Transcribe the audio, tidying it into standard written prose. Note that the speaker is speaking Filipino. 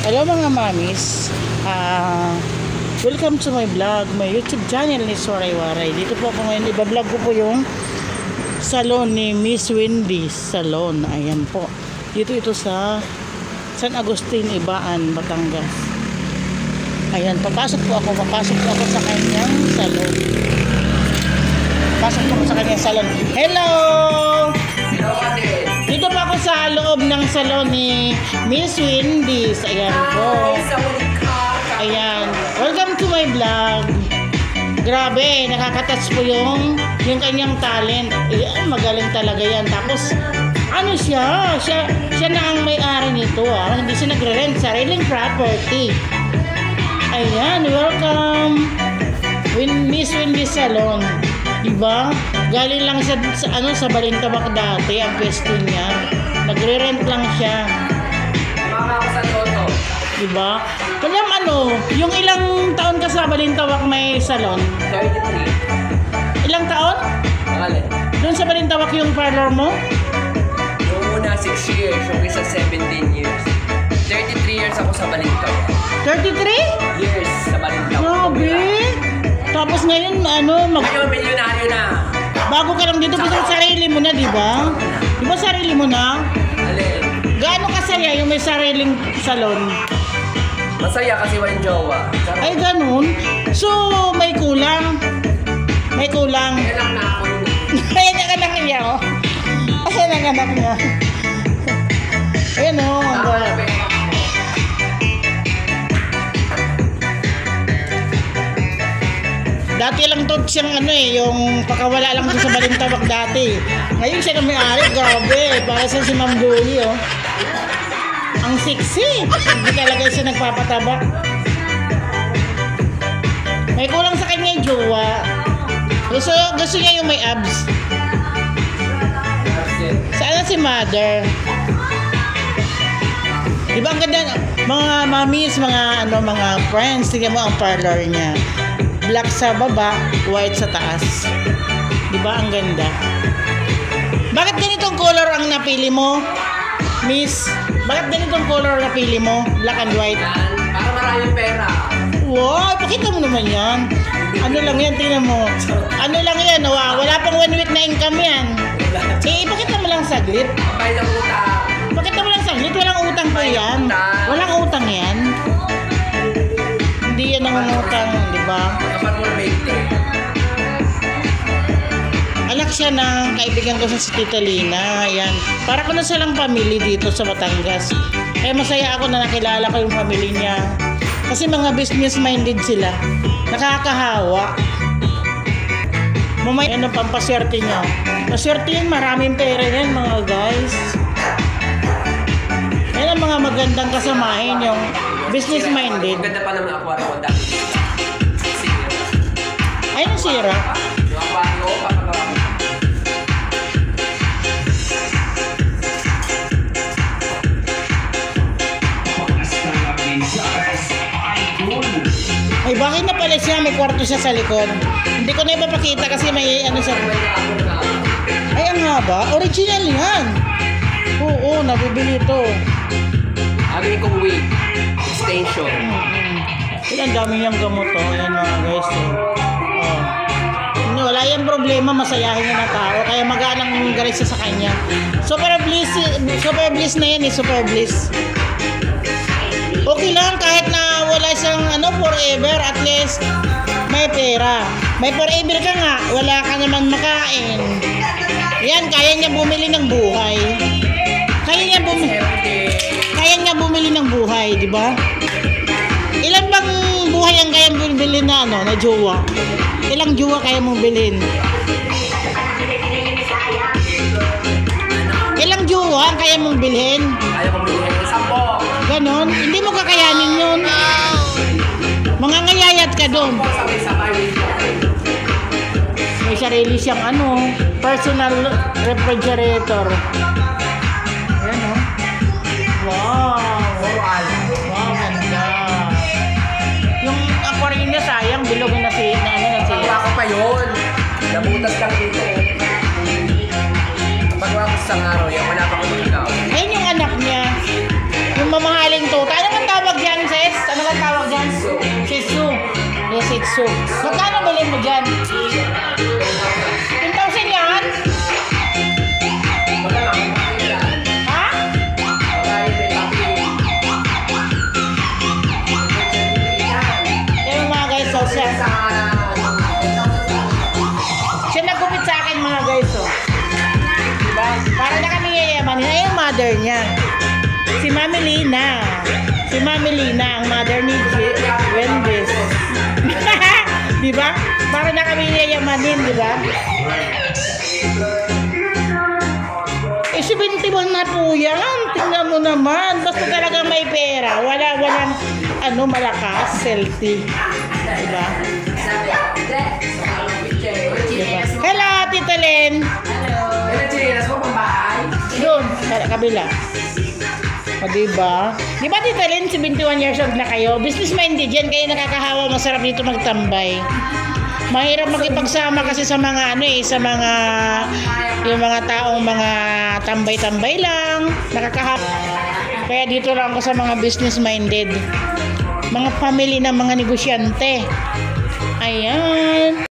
Hello mga mamis, welcome to my vlog, my YouTube channel ni Waray-Waray. Dito po ako ngayon, iba-vlog ko po yung salon ni Miss Wendy Salon. Ayan po, dito ito sa San Agustin, Ibaan, Batangas. Ayan, papasok po ako sa kanyang salon. Pasok po ako sa kanyang salon. Hello! Dito po ako sa loob ng salon ni Miss Wendy. Ayan po. Ayan. Welcome to my vlog. Grabe, nakaka-touch po yung kanyang talent. Ayan, magaling talaga yan. Tapos, ano siya na ang may-ari nito. Hindi siya nagre-rent, sariling property. Ayan, welcome. Miss Wendy Salon. Diba? Galing lang siya sa Balintawak dati, ang pwesto niya. Nagre-rent lang siya. Mama ko sa Toto. Diba? Alam yung ilang taon ka sa Balintawak may salon? 33. Ilang taon? Alin? Doon sa Balintawak yung parlor mo? Yung una 6 years, yung isa 17 years. 33 years ako sa Balintawak. 33? Years sa Balintawak. Grabe! Tapos ngayon, Ngayon, milyonaryo na. bago ka lang dito, pero sarili mo na, di ba? Di ba sarili mo na? Alin? Gaano kasaya yung may sariling salon? Masaya kasi walang jowa. Ay, ganun. So, may kulang. May kulang. Kaya lang na ako yun. Ayan ang anak niya, oh. Ayan ang anak niya. Ayan, oh. Tama na, pe. Dati lang to siyang yung pakawala lang siya sa Balintawak dati. Ngayon siya na may-ari, grabe. Para sa si Ma'am Duli, oh. Ang sexy. Hindi talaga siya nagpapatabak. May kulang sa kanya yung jowa. Gusto niya yung may abs. Saan si mother? Diba ang ganda, mga mamis, mga friends, tingnan mo ang parlor niya. Black sa baba, white sa taas. Diba ang ganda? Bakit ganitong color ang napili mo, Miss? Bakit ganitong color napili mo? Black and white? Yan, para maraming pera. Wow, pakita mo naman yan. Ano lang yan, tingnan mo. Ano lang yan, wala pang 1 week na income yan. Ipakita mo lang saglit. Kapay ng utang. Pakita mo lang saglit, walang utang po yan. Walang utang yan. Hindi yan ang utang, di ba? Kapag mo na Anak siya ng kaibigan ko sa Tita Lina. Ayan. Para ko na silang family dito sa Batangas. Kaya masaya ako na nakilala ko yung family niya. Kasi mga business-minded sila. Nakakahawa. Mamay, pampaswerte niya. Paswerte yun, maraming pera yan mga guys. Yan ang mga magandang kasamahin, yung business-minded. Ganda pa naman aquarium ko dati. Ay, nasira. Yung aquarium, papagawa ko. Ay, bakit na pala siya? May kwarto siya sa likod. Hindi ko na ipapakita kasi may sa... Ay, ang haba. Original yan. Oo, nabibili ito. Agay kong wig. Extension. Ang dami niyang gamot, oh. Ayan mga guys, oh. Wala yung problema, masayahin niya na tao. Kaya maganang galit siya sa kanya. Super bliss na yan, super bliss. Okay lang, kahit na wala siyang forever, at least may pera. May forever ka nga, wala ka naman makain. Yan, kaya niya bumili ng buhay. Kaya niya bumili ng buhay, di ba? Ilan bang buhay ang kaya mong bilhin na jowa? Ilang jowa kaya mong bilhin? Ilang jowa ang kaya mong bilhin? Kaya kong bilhin ng 10. Ganon? Hindi mo kakayanin yun. Mga ngayayat ka doon. Sabay-sabay. May sarili siyang personal refrigerator. Ayan, oh. Wow. Wow, ganda. Yung aquarium niya sayang, bilog na nasira. Pagawa ko pa yun. Nabutas lang dito. Pagawa ko sa araw, yung wala pa ko ikaw. Ayun yung anak niya. Yung mamahaling tuta. Ano ang tawag Daiso. Magkano bilhin mo dyan? 10,000 yan? Ha? Yan mga guys, so siya nagkupit sa akin mga guys, so. Diba? Para na kami yayaman. Yan yung mother niya. Si Mami Lina. Si Mami Lina, ang mother ni Wendy's. Diba? Para na kami yayamanin, diba? Eh, 71 na po yan. Tingnan mo naman. Basta talaga may pera. Walang, malakas, healthy. Diba? Hello, Tita Len. Doon, sa kabila. O, diba? Diba, Tita Len, 71 years old na kayo? Business-minded yan, kayo nakakahawa, masarap dito magtambay. Mahirap makipagsama kasi sa mga yung mga taong mga tambay-tambay lang, nakakahawa. Kaya dito lang ako sa mga business-minded. Mga family ng mga negosyante. Ayan.